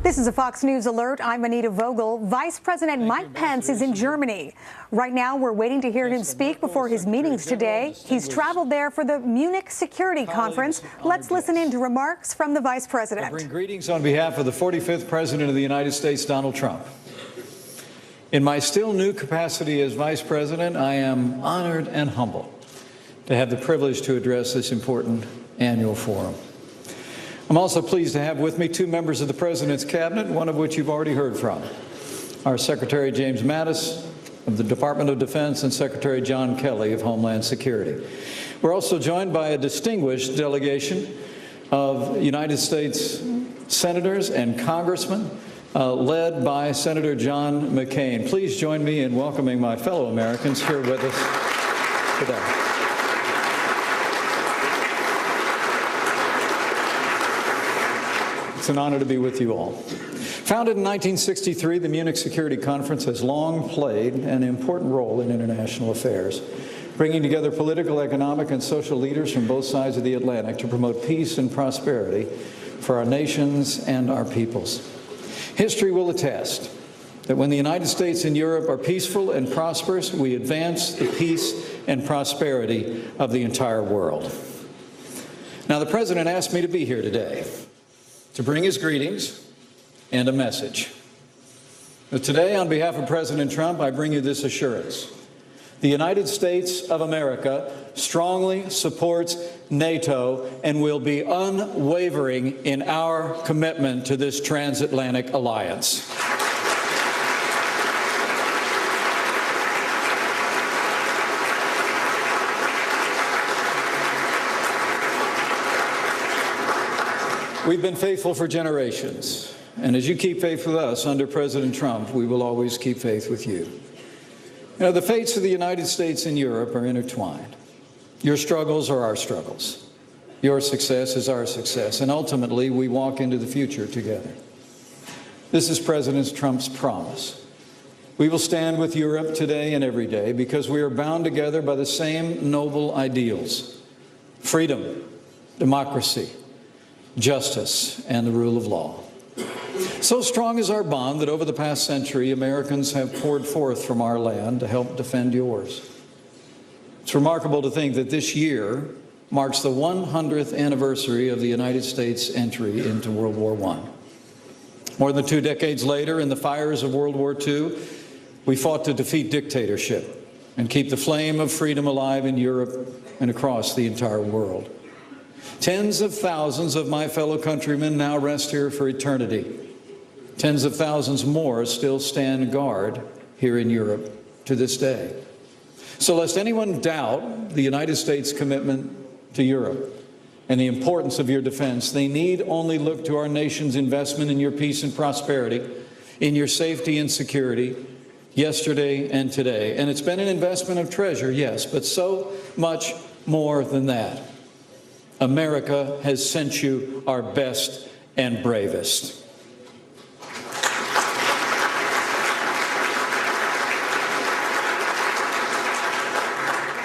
This is a Fox News alert. I'm Anita Vogel. Vice President Mike Pence is in Germany. Right now, we're waiting to hear him speak before his meetings today. He's traveled there for the Munich Security Conference. Let's listen in to remarks from the Vice President. I bring greetings on behalf of the 45th President of the United States, Donald Trump. In my still new capacity as Vice President, I am honored and humbled to have the privilege to address this important annual forum. I'm also pleased to have with me two members of the President's Cabinet, one of which you've already heard from, our Secretary James Mattis of the Department of Defense and Secretary John Kelly of Homeland Security. We're also joined by a distinguished delegation of United States senators and congressmen, led by Senator John McCain. Please join me in welcoming my fellow Americans here with us today. It's an honor to be with you all. Founded in 1963, the Munich Security Conference has long played an important role in international affairs, bringing together political, economic, and social leaders from both sides of the Atlantic to promote peace and prosperity for our nations and our peoples. History will attest that when the United States and Europe are peaceful and prosperous, we advance the peace and prosperity of the entire world. Now, the President asked me to be here today to bring his greetings and a message. But today, on behalf of President Trump, I bring you this assurance. The United States of America strongly supports NATO and will be unwavering in our commitment to this transatlantic alliance. We've been faithful for generations, and as you keep faith with us under President Trump, we will always keep faith with you. You know, the fates of the United States and Europe are intertwined. Your struggles are our struggles. Your success is our success, and ultimately, we walk into the future together. This is President Trump's promise. We will stand with Europe today and every day because we are bound together by the same noble ideals: freedom, democracy, justice, and the rule of law. So strong is our bond that over the past century, Americans have poured forth from our land to help defend yours. It's remarkable to think that this year marks the 100th anniversary of the United States' entry into World War I. More than 2 decades later, in the fires of World War II, we fought to defeat dictatorship and keep the flame of freedom alive in Europe and across the entire world. Tens of thousands of my fellow countrymen now rest here for eternity. Tens of thousands more still stand guard here in Europe to this day. So lest anyone doubt the United States' commitment to Europe and the importance of your defense, they need only look to our nation's investment in your peace and prosperity, in your safety and security, yesterday and today. And it's been an investment of treasure, yes, but so much more than that. America has sent you our best and bravest.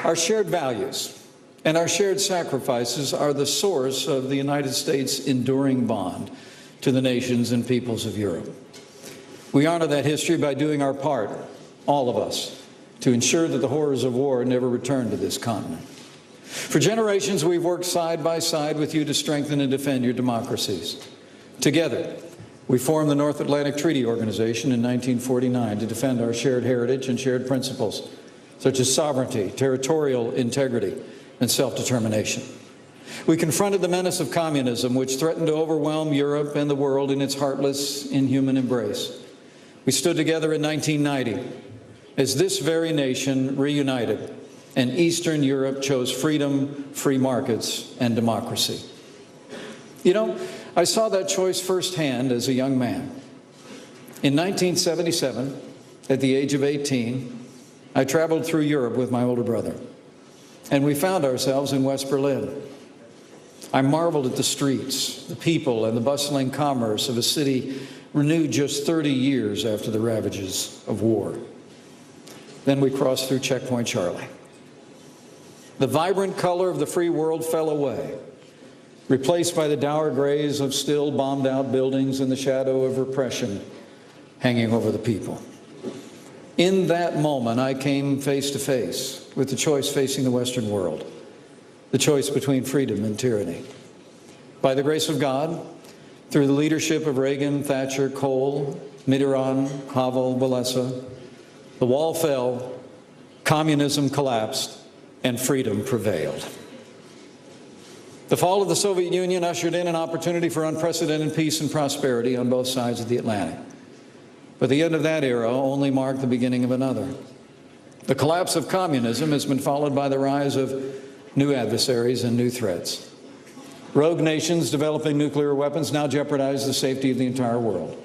Our shared values and our shared sacrifices are the source of the United States' enduring bond to the nations and peoples of Europe. We honor that history by doing our part, all of us, to ensure that the horrors of war never return to this continent. For generations, we've worked side by side with you to strengthen and defend your democracies. Together, we formed the North Atlantic Treaty Organization in 1949 to defend our shared heritage and shared principles, such as sovereignty, territorial integrity, and self-determination. We confronted the menace of communism, which threatened to overwhelm Europe and the world in its heartless, inhuman embrace. We stood together in 1990 as this very nation reunited, and Eastern Europe chose freedom, free markets, and democracy. You know, I saw that choice firsthand as a young man. In 1977, at the age of 18, I traveled through Europe with my older brother, and we found ourselves in West Berlin. I marveled at the streets, the people, and the bustling commerce of a city renewed just 30 years after the ravages of war. Then we crossed through Checkpoint Charlie. The vibrant color of the free world fell away, replaced by the dour grays of still bombed-out buildings and the shadow of repression hanging over the people. In that moment, I came face to face with the choice facing the Western world, the choice between freedom and tyranny. By the grace of God, through the leadership of Reagan, Thatcher, Kohl, Mitterrand, Havel, Walesa, the wall fell, communism collapsed, and freedom prevailed. The fall of the Soviet Union ushered in an opportunity for unprecedented peace and prosperity on both sides of the Atlantic. But the end of that era only marked the beginning of another. The collapse of communism has been followed by the rise of new adversaries and new threats. Rogue nations developing nuclear weapons now jeopardize the safety of the entire world.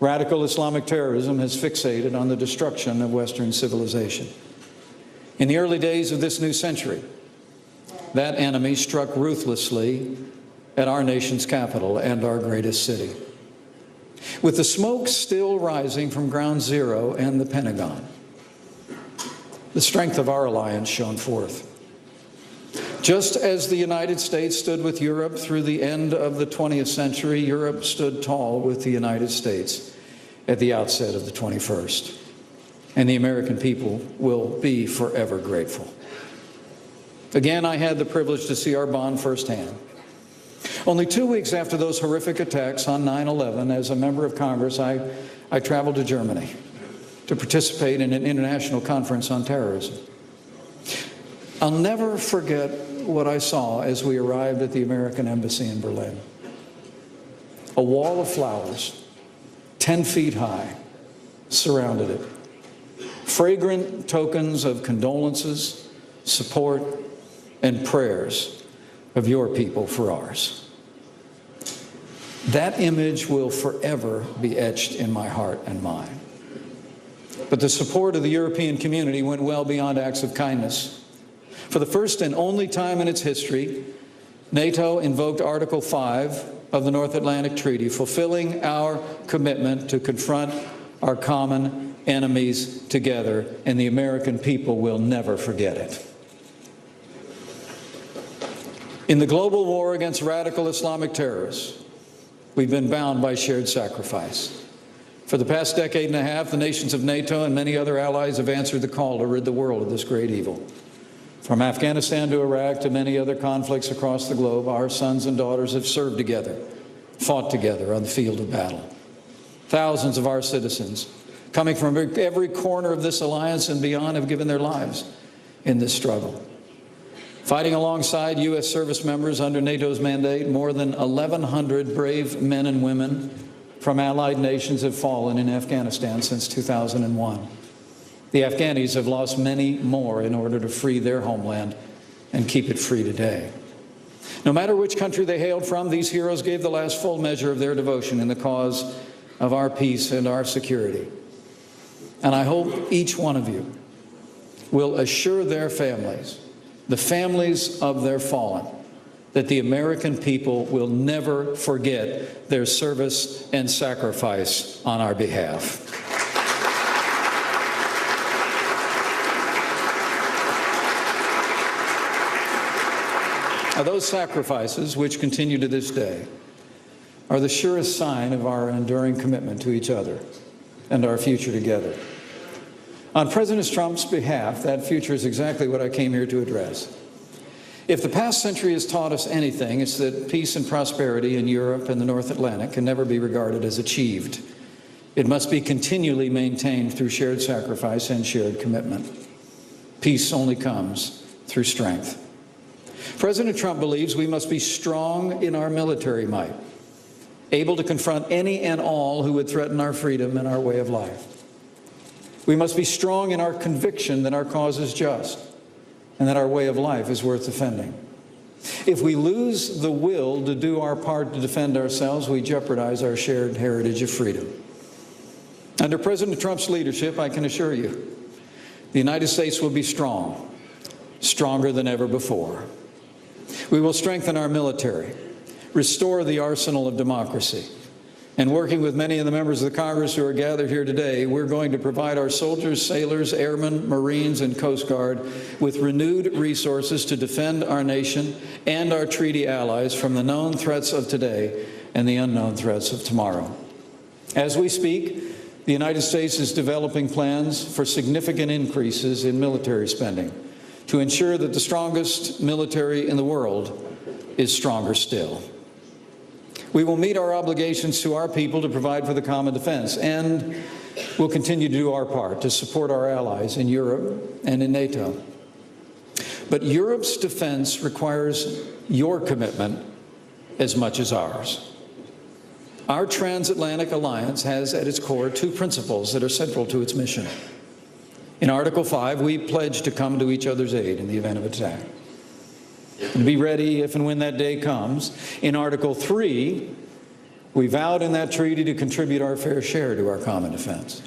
Radical Islamic terrorism has fixated on the destruction of Western civilization. In the early days of this new century, that enemy struck ruthlessly at our nation's capital and our greatest city. With the smoke still rising from Ground Zero and the Pentagon, the strength of our alliance shone forth. Just as the United States stood with Europe through the end of the 20th century, Europe stood tall with the United States at the outset of the 21st. And the American people will be forever grateful. Again, I had the privilege to see our bond firsthand. Only 2 weeks after those horrific attacks on 9/11, as a member of Congress, I traveled to Germany to participate in an international conference on terrorism. I'll never forget what I saw as we arrived at the American Embassy in Berlin. A wall of flowers, 10 feet high, surrounded it. Fragrant tokens of condolences, support, and prayers of your people for ours. That image will forever be etched in my heart and mind. But the support of the European community went well beyond acts of kindness. For the first and only time in its history, NATO invoked Article 5 of the North Atlantic Treaty, fulfilling our commitment to confront our common enemies together, and the American people will never forget it. In the global war against radical Islamic terrorists, we've been bound by shared sacrifice. For the past decade and a half, the nations of NATO and many other allies have answered the call to rid the world of this great evil. From Afghanistan to Iraq to many other conflicts across the globe, our sons and daughters have served together, fought together on the field of battle. Thousands of our citizens, coming from every corner of this alliance and beyond, have given their lives in this struggle. Fighting alongside U.S. service members under NATO's mandate, more than 1,100 brave men and women from allied nations have fallen in Afghanistan since 2001. The Afghanis have lost many more in order to free their homeland and keep it free today. No matter which country they hailed from, these heroes gave the last full measure of their devotion in the cause of our peace and our security. And I hope each one of you will assure their families, the families of their fallen, that the American people will never forget their service and sacrifice on our behalf. Now, those sacrifices, which continue to this day, are the surest sign of our enduring commitment to each other and our future together. On President Trump's behalf, that future is exactly what I came here to address. If the past century has taught us anything, it's that peace and prosperity in Europe and the North Atlantic can never be regarded as achieved. It must be continually maintained through shared sacrifice and shared commitment. Peace only comes through strength. President Trump believes we must be strong in our military might, able to confront any and all who would threaten our freedom and our way of life. We must be strong in our conviction that our cause is just and that our way of life is worth defending. If we lose the will to do our part to defend ourselves, we jeopardize our shared heritage of freedom. Under President Trump's leadership, I can assure you, the United States will be strong, stronger than ever before. We will strengthen our military, restore the arsenal of democracy, And working with many of the members of the Congress who are gathered here today, we're going to provide our soldiers, sailors, airmen, Marines, and Coast Guard with renewed resources to defend our nation and our treaty allies from the known threats of today and the unknown threats of tomorrow. As we speak, the United States is developing plans for significant increases in military spending to ensure that the strongest military in the world is stronger still. We will meet our obligations to our people to provide for the common defense, and we'll continue to do our part to support our allies in Europe and in NATO. But Europe's defense requires your commitment as much as ours. Our transatlantic alliance has at its core two principles that are central to its mission. In Article 5, we pledge to come to each other's aid in the event of attack, and be ready if and when that day comes. In Article 3, we vowed in that treaty to contribute our fair share to our common defense.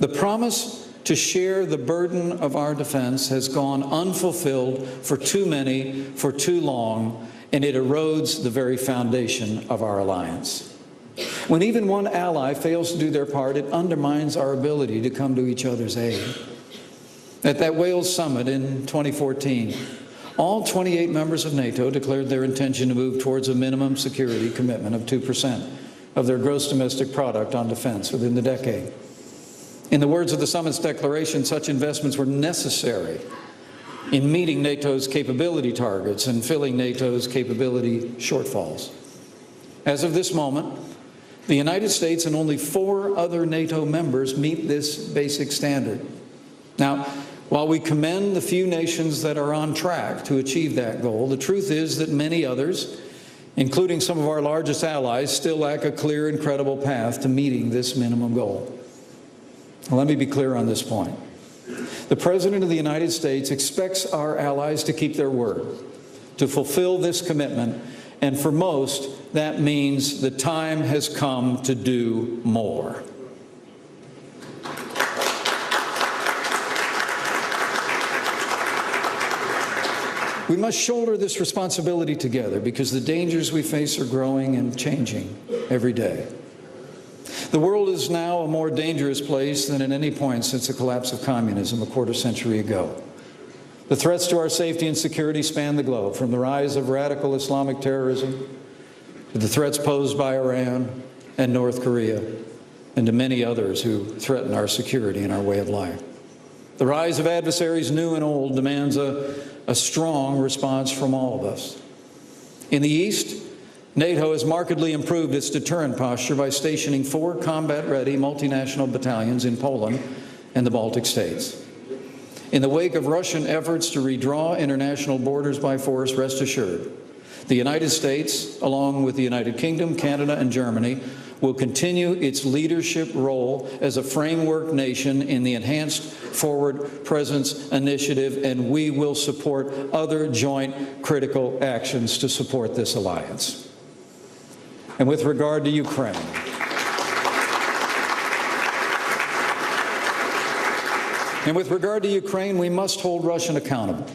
The promise to share the burden of our defense has gone unfulfilled for too many, for too long, and it erodes the very foundation of our alliance. When even one ally fails to do their part, it undermines our ability to come to each other's aid. At that Wales summit in 2014, all 28 members of NATO declared their intention to move towards a minimum security commitment of 2% of their gross domestic product on defense within the decade. In the words of the summit's declaration, such investments were necessary in meeting NATO's capability targets and filling NATO's capability shortfalls. As of this moment, the United States and only 4 other NATO members meet this basic standard. Now, while we commend the few nations that are on track to achieve that goal, the truth is that many others, including some of our largest allies, still lack a clear and credible path to meeting this minimum goal. Let me be clear on this point. The President of the United States expects our allies to keep their word, to fulfill this commitment, and for most, that means the time has come to do more. We must shoulder this responsibility together because the dangers we face are growing and changing every day. The world is now a more dangerous place than at any point since the collapse of communism a quarter century ago. The threats to our safety and security span the globe, from the rise of radical Islamic terrorism to the threats posed by Iran and North Korea, and to many others who threaten our security and our way of life. The rise of adversaries new and old demands a strong response from all of us. In the East, NATO has markedly improved its deterrent posture by stationing 4 combat-ready multinational battalions in Poland and the Baltic states. In the wake of Russian efforts to redraw international borders by force, rest assured, the United States, along with the United Kingdom, Canada, and Germany, will continue its leadership role as a framework nation in the Enhanced Forward Presence Initiative, and we will support other joint critical actions to support this alliance. And with regard to Ukraine, we must hold Russia accountable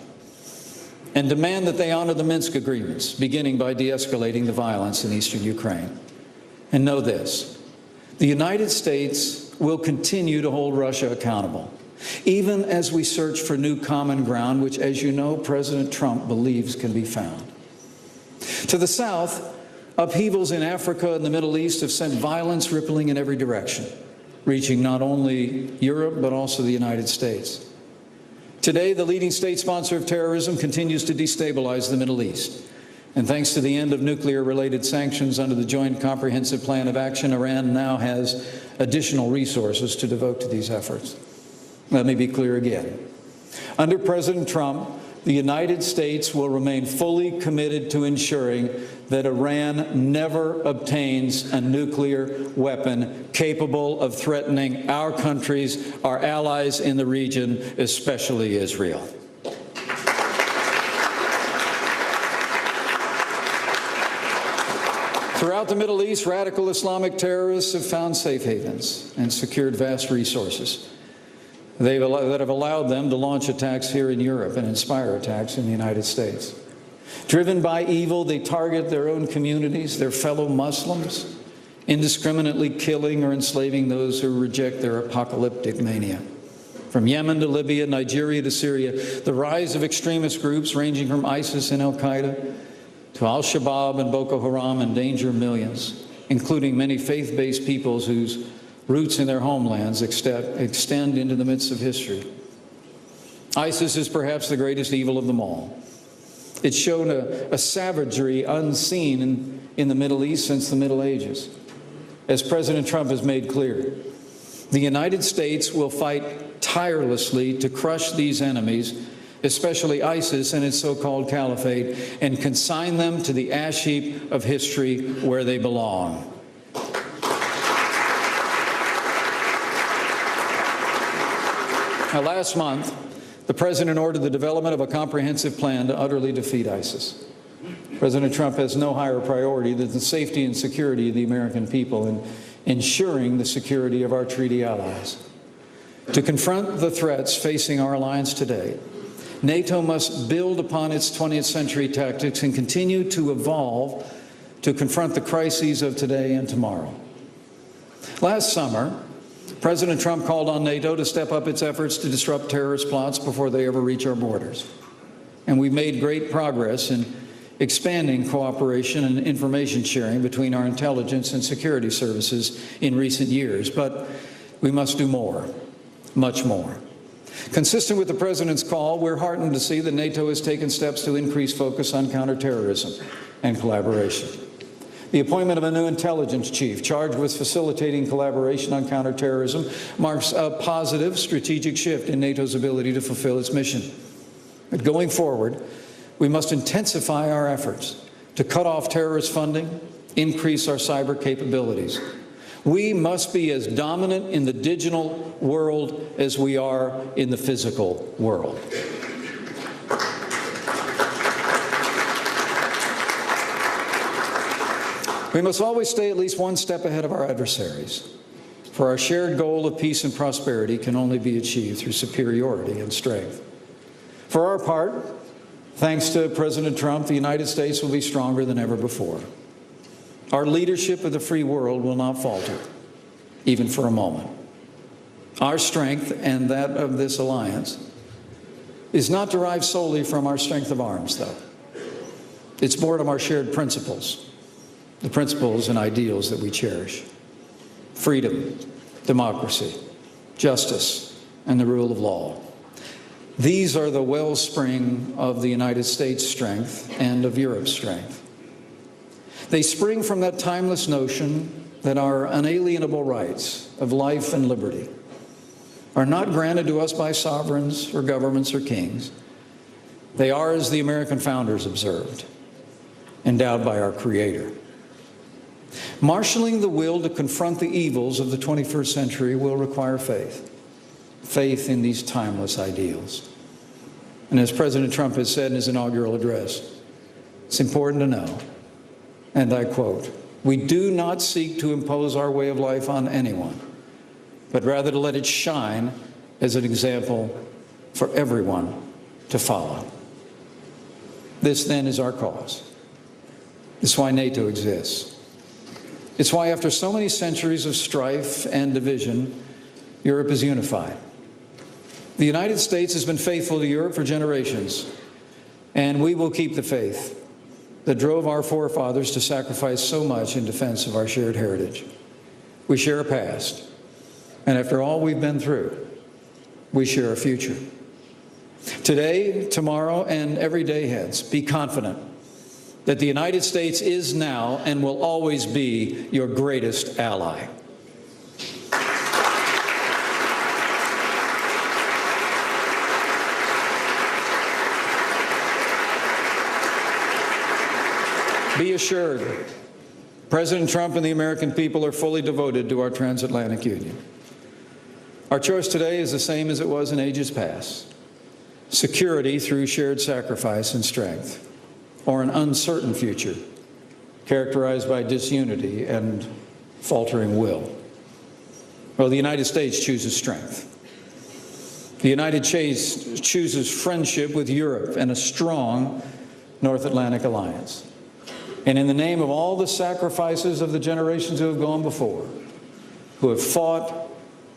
and demand that they honor the Minsk agreements, beginning by de-escalating the violence in eastern Ukraine. And know this, the United States will continue to hold Russia accountable, even as we search for new common ground, which, as you know, President Trump believes can be found. To the south, upheavals in Africa and the Middle East have sent violence rippling in every direction, reaching not only Europe, but also the United States. Today, the leading state sponsor of terrorism continues to destabilize the Middle East. And thanks to the end of nuclear-related sanctions under the Joint Comprehensive Plan of Action, Iran now has additional resources to devote to these efforts. Let me be clear again. Under President Trump, the United States will remain fully committed to ensuring that Iran never obtains a nuclear weapon capable of threatening our countries, our allies in the region, especially Israel. Throughout the Middle East, radical Islamic terrorists have found safe havens and secured vast resources that have allowed them to launch attacks here in Europe and inspire attacks in the United States. Driven by evil, they target their own communities, their fellow Muslims, indiscriminately killing or enslaving those who reject their apocalyptic mania. From Yemen to Libya, Nigeria to Syria, the rise of extremist groups ranging from ISIS and Al-Qaeda to Al-Shabaab and Boko Haram endanger millions, including many faith-based peoples whose roots in their homelands extend into the midst of history. ISIS is perhaps the greatest evil of them all. It's shown a savagery unseen in the Middle East since the Middle Ages. As President Trump has made clear, the United States will fight tirelessly to crush these enemies, especially ISIS and its so-called caliphate, and consign them to the ash heap of history where they belong. Now, last month, the President ordered the development of a comprehensive plan to utterly defeat ISIS. President Trump has no higher priority than the safety and security of the American people and ensuring the security of our treaty allies. To confront the threats facing our alliance today, NATO must build upon its 20th century tactics and continue to evolve to confront the crises of today and tomorrow. Last summer, President Trump called on NATO to step up its efforts to disrupt terrorist plots before they ever reach our borders. And we've made great progress in expanding cooperation and information sharing between our intelligence and security services in recent years. But we must do more, much more. Consistent with the President's call, we're heartened to see that NATO has taken steps to increase focus on counterterrorism and collaboration. The appointment of a new intelligence chief charged with facilitating collaboration on counterterrorism marks a positive strategic shift in NATO's ability to fulfill its mission. But going forward, we must intensify our efforts to cut off terrorist funding, increase our cyber capabilities. We must be as dominant in the digital world as we are in the physical world. We must always stay at least one step ahead of our adversaries, for our shared goal of peace and prosperity can only be achieved through superiority and strength. For our part, thanks to President Trump, the United States will be stronger than ever before. Our leadership of the free world will not falter, even for a moment. Our strength and that of this alliance is not derived solely from our strength of arms, though. It's born of our shared principles, the principles and ideals that we cherish: freedom, democracy, justice, and the rule of law. These are the wellspring of the United States' strength and of Europe's strength. They spring from that timeless notion that our unalienable rights of life and liberty are not granted to us by sovereigns or governments or kings. They are, as the American founders observed, endowed by our Creator. Marshaling the will to confront the evils of the 21st century will require faith. Faith in these timeless ideals. And as President Trump has said in his inaugural address, it's important to know, and I quote, "We do not seek to impose our way of life on anyone, but rather to let it shine as an example for everyone to follow." This, then, is our cause. This is why NATO exists. It's why, after so many centuries of strife and division, Europe is unified. The United States has been faithful to Europe for generations, and we will keep the faith that drove our forefathers to sacrifice so much in defense of our shared heritage. We share a past, and after all we've been through, we share a future. Today, tomorrow, and every day hence, be confident that the United States is now and will always be your greatest ally. Be assured, President Trump and the American people are fully devoted to our transatlantic union. Our choice today is the same as it was in ages past: security through shared sacrifice and strength, or an uncertain future characterized by disunity and faltering will. Well, the United States chooses strength. The United States chooses friendship with Europe and a strong North Atlantic alliance. and in the name of all the sacrifices of the generations who have gone before, who have fought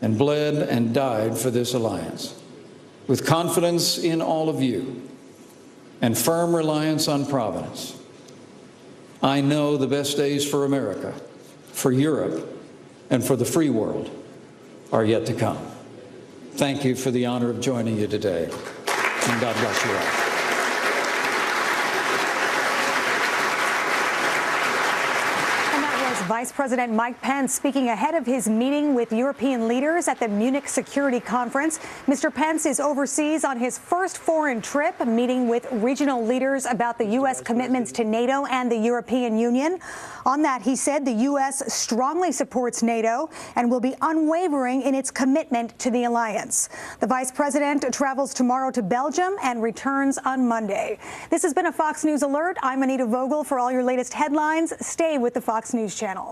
and bled and died for this alliance, with confidence in all of you and firm reliance on Providence, I know the best days for America, for Europe, and for the free world are yet to come. Thank you for the honor of joining you today, and God bless you all. Vice President Mike Pence speaking ahead of his meeting with European leaders at the Munich Security Conference. Mr. Pence is overseas on his first foreign trip, meeting with regional leaders about the U.S. commitments to NATO and the European Union. On that, he said the U.S. strongly supports NATO and will be unwavering in its commitment to the alliance. The vice president travels tomorrow to Belgium and returns on Monday. This has been a Fox News Alert. I'm Anita Vogel. For all your latest headlines, stay with the Fox News Channel.